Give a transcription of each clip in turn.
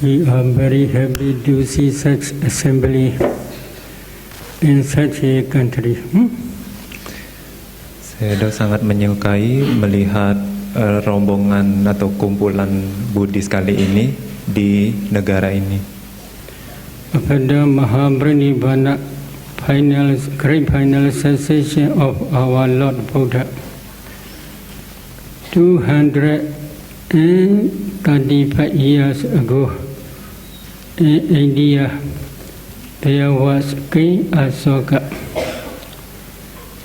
We are very happy to see such assembly in such a country. Saya sangat menyukai melihat rombongan atau kumpulan Buddhis kali ini di negara ini. After Mahaprinibbana, great finalization of our Lord Buddha, 235 years ago in India, there was King Asoka.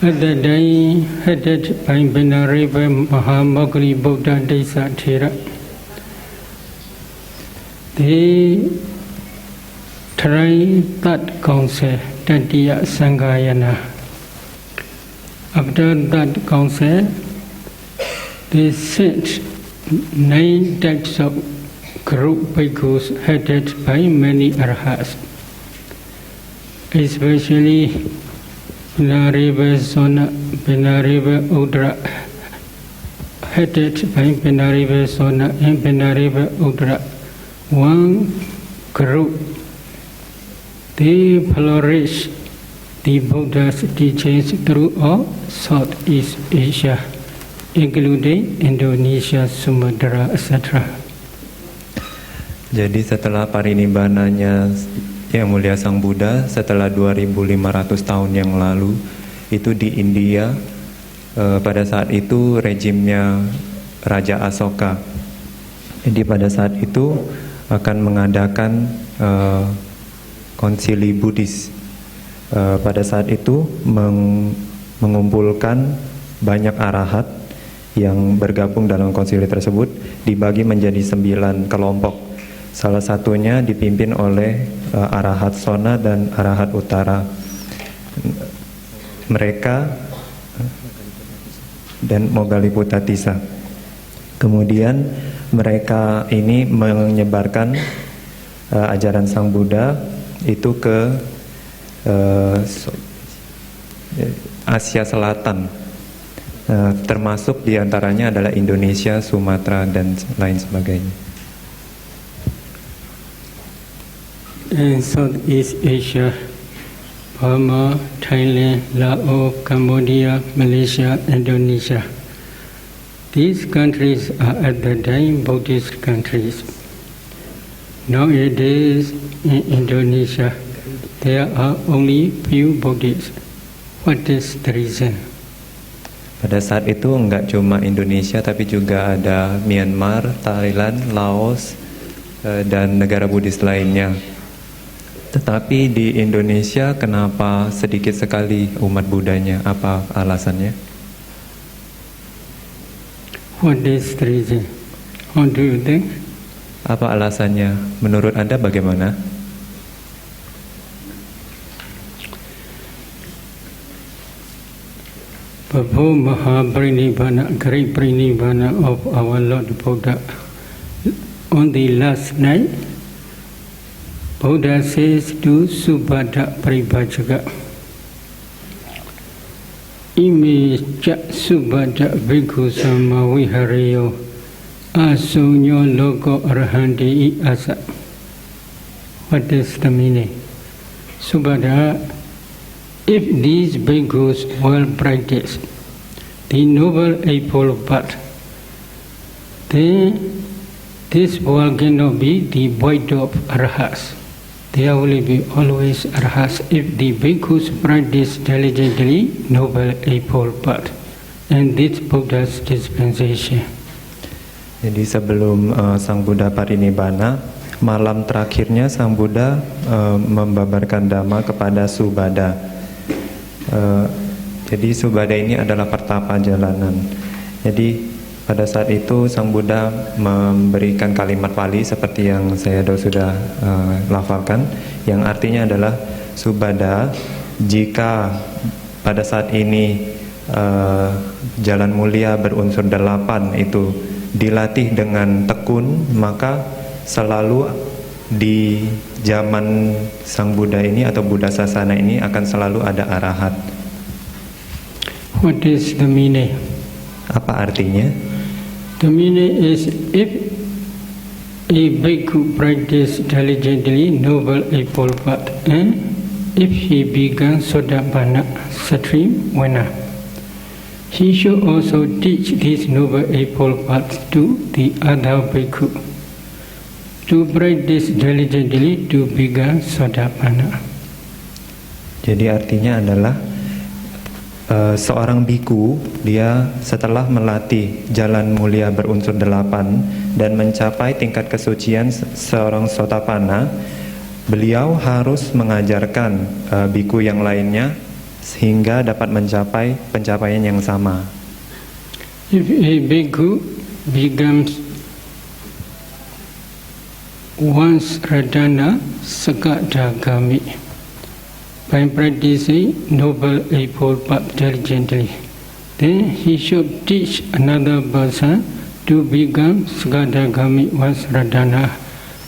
At that time, headed by Venerable Mahamogli Buddha Desathira, they tried that council, Tatiya Sanghayana. After that council, they sent 9 types of group bhikkhus headed by many arhats, especially Venerable Sona, Venerable Udra, headed by Venerable Sona and Venerable Udra. One group, they flourish the Buddha's teachings through all Southeast Asia, including Indonesia, Sumatra, etc. Jadi setelah parinibbananya Yang Mulia Sang Buddha, setelah 2500 tahun yang lalu, itu di India, pada saat itu rejimnya Raja Asoka. Jadi pada saat itu akan mengadakan konsili Buddhis. Pada saat itu mengumpulkan banyak arahat yang bergabung dalam konsili tersebut, dibagi menjadi 9 kelompok. Salah satunya dipimpin oleh Arahat Sona dan Arahat Utara. Mereka dan Moggaliputtatissa. Kemudian mereka ini menyebarkan ajaran Sang Buddha itu ke Asia Selatan, termasuk diantaranya adalah Indonesia, Sumatera, dan lain sebagainya. In Southeast Asia, Burma, Thailand, Laos, Cambodia, Malaysia, Indonesia. These countries are at the time Buddhist countries. Nowadays, in Indonesia, there are only few Buddhists. What is the reason? Pada saat itu enggak cuma Indonesia, tapi juga ada Myanmar, Thailand, Laos, dan negara Buddhis lainnya. Tetapi di Indonesia kenapa sedikit sekali umat Buddhanya? Apa alasannya? What is the reason? How do you think? Apa alasannya? Menurut Anda bagaimana? Before Mahaprinibbana, great Prinibbana of our Lord Buddha, on the last night, Buddha says to Subhadda Paribhajaka, Ime ca Subhadda Bhikkhu Samma Vihareyo Asunyo Loko Arhante I Asa. What is the meaning? Subhadda, if these bhikkhus will practice the Noble Eightfold Path, then this world cannot be the void of arhats. There will be always arhats if the bhikkhus practice diligently Noble Eightfold Path, and this Buddha's dispensation. Jadi sebelum Sang Buddha parinibbana, malam terakhirnya Sang Buddha membabarkan dhamma kepada Subhadda. Jadi Subhadda ini adalah pertapa jalanan. Jadi pada saat itu Sang Buddha memberikan kalimat Pali seperti yang saya sudah lafalkan, yang artinya adalah Subhadda, jika pada saat ini jalan mulia berunsur 8 itu dilatih dengan tekun, maka selalu di zaman Sang Buddha ini atau Buddha Sasana ini akan selalu ada arahat. What is the meaning? Apa artinya? The meaning is, if a bhikkhu practice diligently Noble Eightfold Path, and if he began Sotapanna stream winner, he should also teach this Noble Eightfold Path to the other bhikkhu to practice diligently to become Sotapanna. Jadi artinya adalah seorang biku, dia setelah melatih jalan mulia berunsur 8 dan mencapai tingkat kesucian seorang Sotapanna, beliau harus mengajarkan biku yang lainnya sehingga dapat mencapai pencapaian yang sama. If a bhikkhu becomes once Radhana Sakadagami by practicing Noble Eightfold Path diligently, then he should teach another person to become Sakadagami once Radhana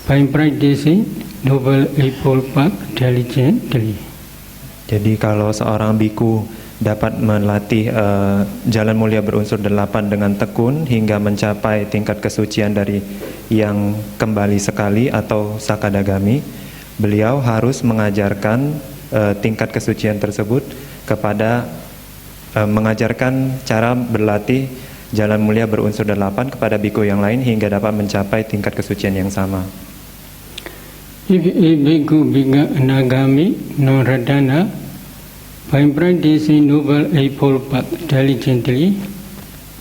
by practicing Noble Eightfold Path diligently. Jadi kalau seorang biku dapat melatih jalan mulia berunsur 8 dengan tekun hingga mencapai tingkat kesucian dari yang kembali sekali atau Sakadagami, beliau harus mengajarkan tingkat kesucian tersebut kepada mengajarkan cara berlatih jalan mulia berunsur 8 kepada biku yang lain hingga dapat mencapai tingkat kesucian yang sama. If a bhikkhu become Anagami non-Radhana by practicing Noble Eightfold Path diligently,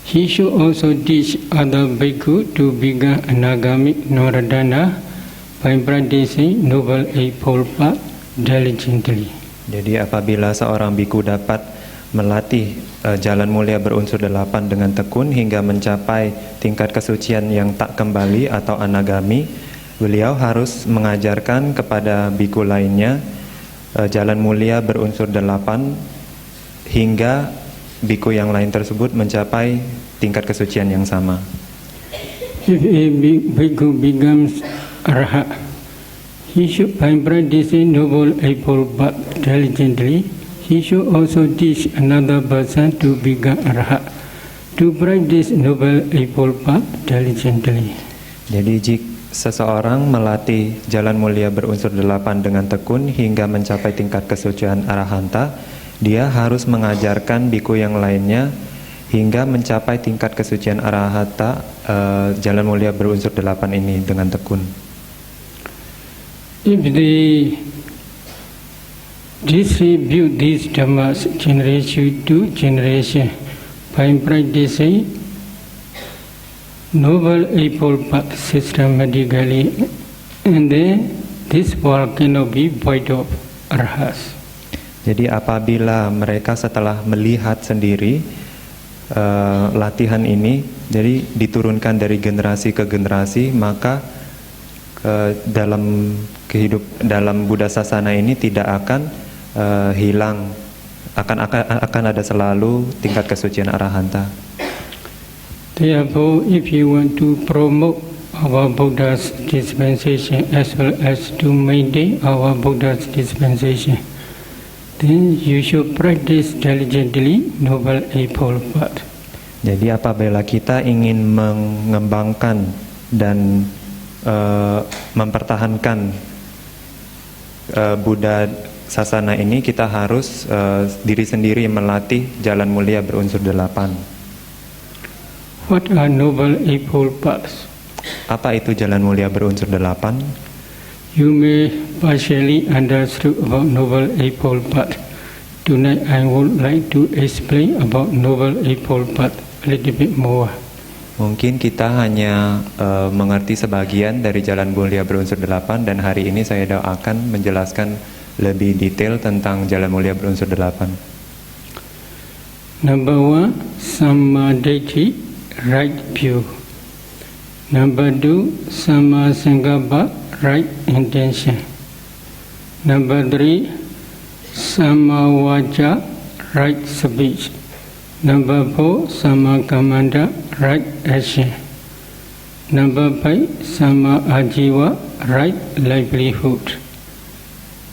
he should also teach other bhikkhu to become Anagami non-Radhana by practicing Noble Eightfold Path diligently. Jadi apabila seorang biku dapat melatih jalan mulia berunsur 8 dengan tekun hingga mencapai tingkat kesucian yang tak kembali atau anagami, beliau harus mengajarkan kepada biku lainnya jalan mulia berunsur 8 hingga biku yang lain tersebut mencapai tingkat kesucian yang sama. If a bhikkhu becomes Arhat, he should, by practicing Noble Eightfold Path diligently, he should also teach another person to become Arhat to practice Noble Eightfold Path diligently. Jadi jika seseorang melatih jalan mulia berunsur 8 dengan tekun hingga mencapai tingkat kesucian Arahanta, dia harus mengajarkan biku yang lainnya hingga mencapai tingkat kesucian Arahanta jalan mulia berunsur 8 ini dengan tekun. If they distribute these dhammas generation to generation by practicing Noble Eightfold Path systematically, and then this world cannot be void of arhats. Jadi apabila mereka setelah melihat sendiri latihan ini, jadi diturunkan dari generasi ke generasi, maka dalam Buddha Sasana ini tidak akan hilang, akan ada selalu tingkat kesucian Arahanta. Therefore, if you want to promote our Buddha's dispensation as well as to maintain our Buddha's dispensation, then you should practice diligently Noble Eightfold Path. Jadi apabila kita ingin mengembangkan dan mempertahankan Buddha Sasana ini, kita harus diri sendiri melatih jalan mulia berunsur 8. What are Noble Eightfold Paths? Apa itu jalan mulia berunsur 8? You may partially understand about Noble Eightfold Path. Tonight I would like to explain about Noble Eightfold Path a little bit more. Mungkin kita hanya mengerti sebagian dari jalan mulia berunsur 8, dan hari ini saya akan menjelaskan lebih detail tentang jalan mulia berunsur 8. Number 1, Sammaditthi, right view. Number 2, Samma Sankappa, right intention. Number 3, Samma Vaca, right speech. Number 4, Samma Kammanta, right action. Number 5, Samma Ajiva, right livelihood.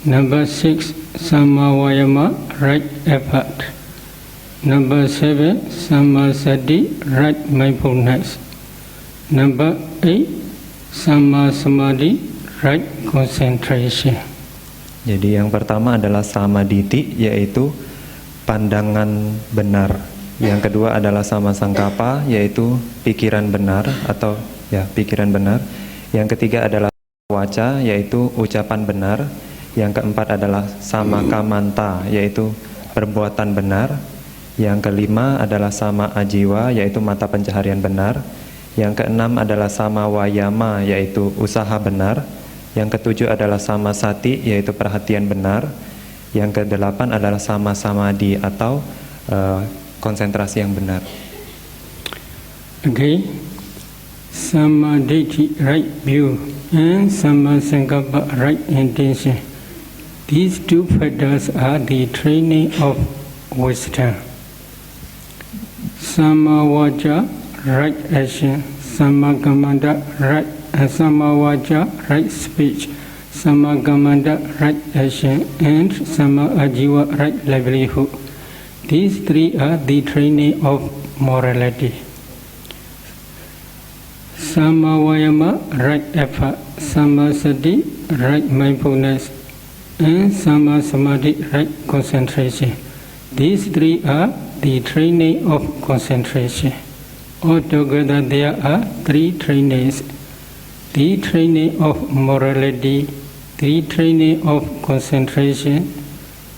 Number 6, Samma Vayama, right effort. Number 7, Samma Sati, right mindfulness. Number 8, Sama Samadhi, right concentration. Jadi yang pertama adalah samaditi, yaitu pandangan benar. Yang kedua adalah sama sangkapa, yaitu pikiran benar atau pikiran benar. Yang ketiga adalah waca, yaitu ucapan benar. Yang keempat adalah sama kamanta, yaitu perbuatan benar. Yang kelima adalah sama ajiwa, yaitu mata pencaharian benar. Yang keenam adalah sama wayama, yaitu usaha benar. Yang ketujuh adalah sama sati, yaitu perhatian benar. Yang kedelapan adalah sama samadhi atau konsentrasi yang benar. Okay, samadhi, right view, and sama sankappa, right intention. These two factors are the training of wisdom. Sama vaca, right action. Sama kamanta, right. Sama vaca, right speech. Sama kamanta, right action. And sama ajiva, right livelihood. These three are the training of morality. Sama vayama, right effort. Sama sati, right mindfulness. And sama samadhi, right concentration. These three are the training of concentration. Altogether there are three trainings: the training of morality, the training of concentration,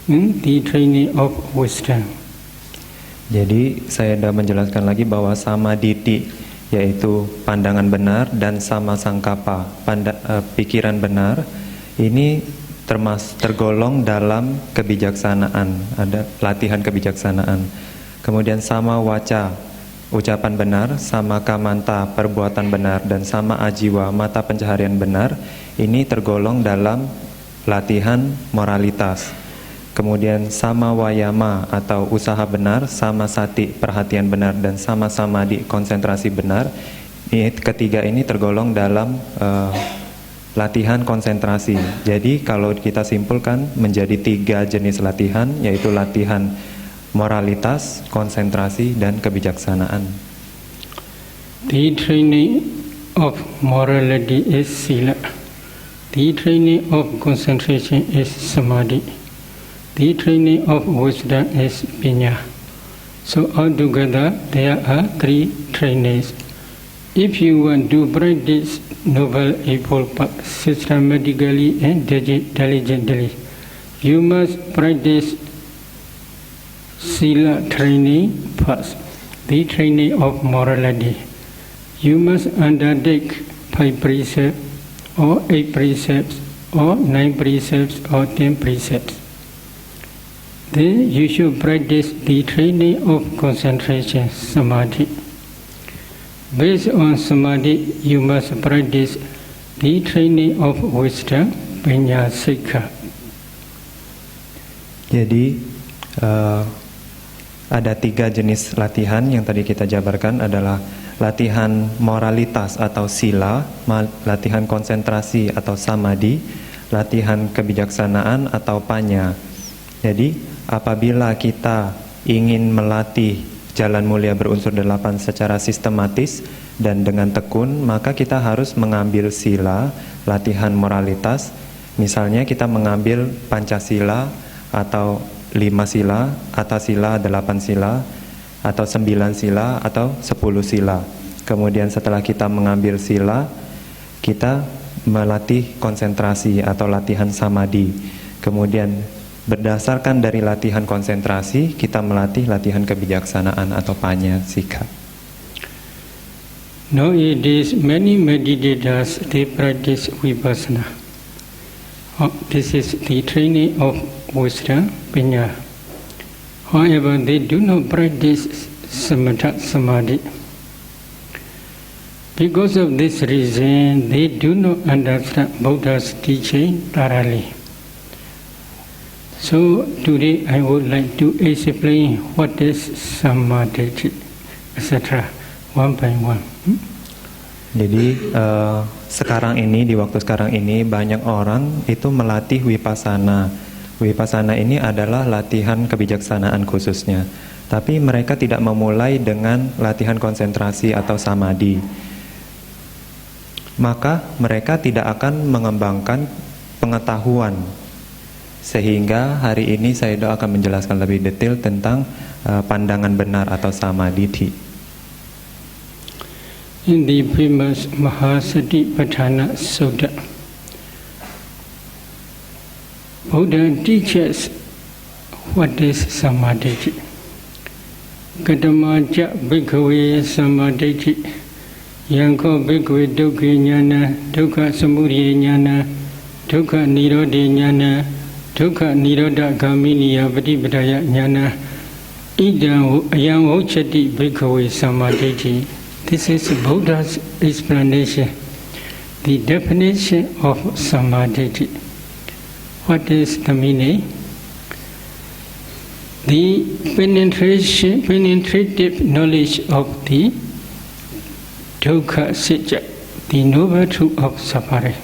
and the training of wisdom. Jadi saya sudah menjelaskan lagi bahwa samaditi, yaitu pandangan benar, dan sama sangkapa, pikiran benar, ini tergolong dalam kebijaksanaan, ada latihan kebijaksanaan. Kemudian sama waca, ucapan benar, sama kamanta, perbuatan benar, dan sama ajiwa, mata pencaharian benar, ini tergolong dalam latihan moralitas. Kemudian sama wayama atau usaha benar, sama sati, perhatian benar, dan sama samadhi, konsentrasi benar, ini ketiga ini tergolong dalam latihan konsentrasi. Jadi kalau kita simpulkan menjadi tiga jenis latihan, yaitu latihan moralitas, konsentrasi, dan kebijaksanaan. The training of morality is sila. The training of concentration is samadhi. The training of wisdom is pinya. So altogether there are three trainings. If you want to practice Noble Eightfold Path systematically and diligently, you must practice Sila training first, the training of morality. You must undertake 5 precepts, or 8 precepts, or 9 precepts, or 10 precepts. Then you should practice the training of concentration, samadhi. Based on samadhi, you must practice the training of wisdom, panya, sikha. Jadi ada 3 jenis latihan yang tadi kita jabarkan adalah latihan moralitas atau sila, latihan konsentrasi atau samadhi, latihan kebijaksanaan atau panya. Jadi apabila kita ingin melatih jalan mulia berunsur 8 secara sistematis dan dengan tekun, maka kita harus mengambil sila, latihan moralitas. Misalnya kita mengambil Pancasila atau 5 sila, Atasila, 8 sila, atau 9 sila, atau 10 sila. Kemudian setelah kita mengambil sila, kita melatih konsentrasi atau latihan samadhi. Kemudian berdasarkan dari latihan konsentrasi, kita melatih latihan kebijaksanaan atau panya, sikha. Nowadays many meditators, they practice vipassana. This is the training of wisdom, panya. However, they do not practice samatha samadhi. Because of this reason, they do not understand Buddha's teaching thoroughly. So today I would like to explain what is samadhi, etc. one by one. Jadi sekarang ini, di waktu sekarang ini, banyak orang itu melatih vipassana. Vipassana ini adalah latihan kebijaksanaan khususnya. Tapi mereka tidak memulai dengan latihan konsentrasi atau samadhi. maka mereka tidak akan mengembangkan pengetahuan. Sehingga hari ini saya akan menjelaskan lebih detail tentang pandangan benar atau samadhi. In the famous Mahasatipatthana Sutta, Buddha teaches what is samadhi. Katamaja bhikkhave samadhi, yanko bhikkhave dukkha jnana, dukkha samudaya jnana, dukkha nirodha jnana, dukkha nirodha gaminiya patipadaya jnana, idam ayam uchati bhikkhave samadhi. This is Buddha's explanation, the definition of samadhi. What is the meaning? The penetrative knowledge of the dukkha satya, the noble truth of suffering.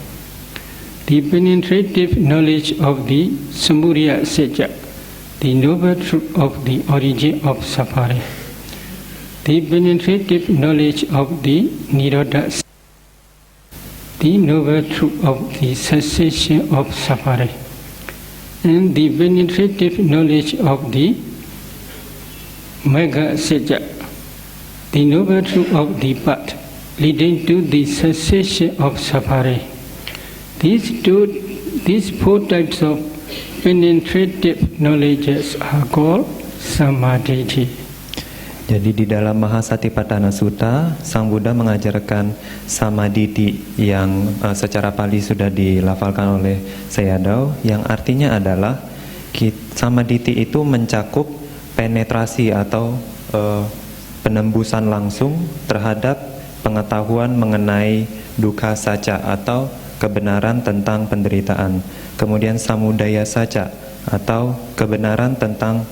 The penetrative knowledge of the samudaya satya, the noble truth of the origin of suffering. The penetrative knowledge of the nirodha, the noble truth of the cessation of suffering. And the penetrative knowledge of the Magga Satya, the noble truth of the path leading to the cessation of suffering. These four types of penetrative knowledges are called samadhi. Jadi di dalam Mahasatipatthana Sutta, Sang Buddha mengajarkan samadhi yang secara Pali sudah dilafalkan oleh Sayadaw, yang artinya adalah samadhi itu mencakup penetrasi atau penembusan langsung terhadap pengetahuan mengenai dukkha satya atau kebenaran tentang penderitaan. Kemudian samudaya satya atau kebenaran tentang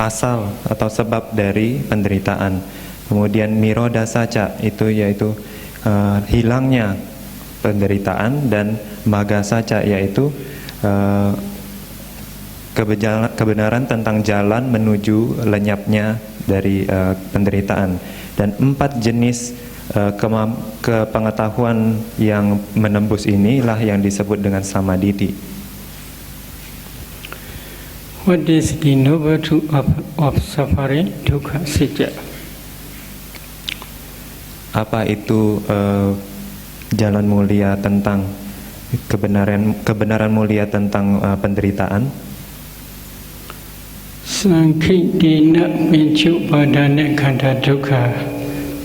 asal atau sebab dari penderitaan. Kemudian nirodha satya itu yaitu hilangnya penderitaan, dan magga satya yaitu kebenaran tentang jalan menuju lenyapnya dari penderitaan. Dan 4 jenis kepengetahuan yang menembus inilah yang disebut dengan samadhi. What is the noble truth of suffering, dukkha satya? Apa itu jalan mulia tentang kebenaran mulia tentang penderitaan? Sankhitina pinchupadana khandha dukkha.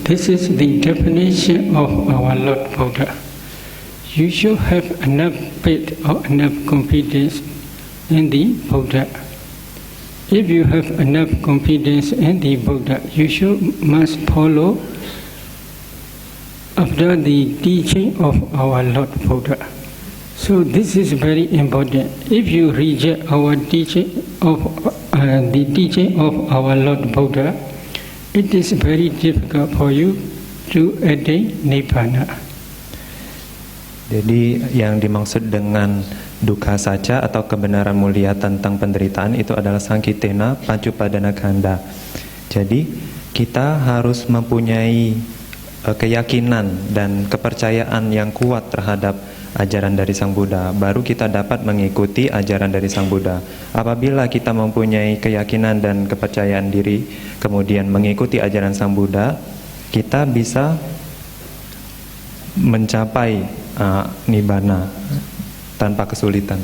This is the definition of our Lord Buddha. You should have enough faith or enough confidence in the Buddha. If you have enough confidence in the Buddha, you must follow after the teaching of our Lord Buddha. So this is very important. If you reject our teaching of the teaching of our Lord Buddha, it is very difficult for you to attain Nibbana. Jadi yang dimaksud dengan dukkha satya atau kebenaran mulia tentang penderitaan itu adalah sankhitina pancupadana khandha. Jadi kita harus mempunyai keyakinan dan kepercayaan yang kuat terhadap ajaran dari Sang Buddha, baru kita dapat mengikuti ajaran dari Sang Buddha. Apabila kita mempunyai keyakinan dan kepercayaan diri, kemudian mengikuti ajaran Sang Buddha, kita bisa mencapai nibbana tanpa kesulitan.